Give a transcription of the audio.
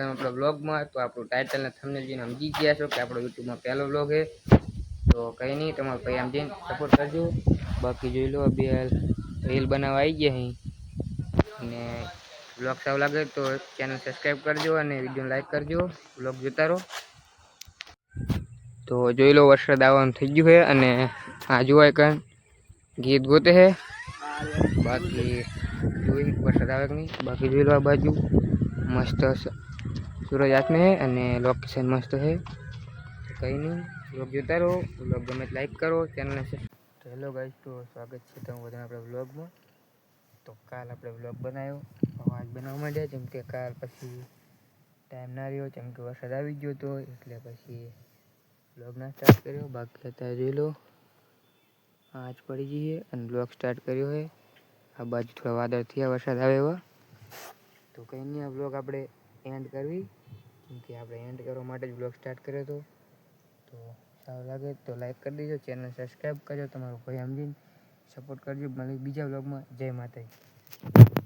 તમે આપણા વ્લોગમાં. તો આપણું ટાઇટલ ને થંબનેલ જોઈને સમજી ગયા છો કે આપણો યુટ્યુબમાં પહેલો વ્લોગ છે. તો કંઈ નહીં, તમારો ભાઈ આમ જઈને સપોર્ટ કરજો. બાકી જોઈ લો, બે રીલ બનાવવા આવી ગયા અહીં. અને વ્લોગ સારું લાગે તો ચેનલ સબસ્ક્રાઈબ કરજો અને વિડીયો લાઈક કરજો. વ્લોગ જોતા રહો. તો જોઈ લો, વરસાદ આવવાનું થઈ ગયું છે અને આ જોવાય કાં ગીત ગોતે છે. બાકી જોઈ વરસાદ આવે કે નહીં. બાકી જોઈ લો, આ બાજુ મસ્ત સૂરજ આથમે છે અને લોકેશન મસ્ત છે. કંઈ નહીં, વ્લોગ જોતા રહો. વ્લોગ ગમે લાઈક કરો, ચેનલને તો હેલો ગાઈસ, તો સ્વાગત છે તમે બધાને આપણા વ્લોગમાં. તો કાલ આપણે વ્લોગ બનાવ્યો, આજ બનાવવા માંડ્યા જેમ કે કાલ પછી ટાઈમ ના રહ્યો જેમ કે વરસાદ આવી ગયો હતો એટલે પછી વ્લોગ ના સ્ટાર્ટ કર્યો. બાકી અત્યારે જોઈ લો, આજ પડી જઈએ અને વ્લોગ સ્ટાર્ટ કર્યો છે. આ બાજુ થોડા વાદળ થયા, વરસાદ આવે એવા. તો કંઈ નહીં, આ વ્લોગ આપણે એન્ડ કરવી કેમ કે આપણે એન્ડ કરવા માટે જ વ્લોગ સ્ટાર્ટ કર્યો હતો. તો સારું લાગે તો લાઈક કરી દેજો, ચેનલ સબસ્ક્રાઈબ કરજો. તમારો ભાઈ સમજીને સપોર્ટ કરજો. મળી બીજા વ્લોગમાં. જય માતાજી.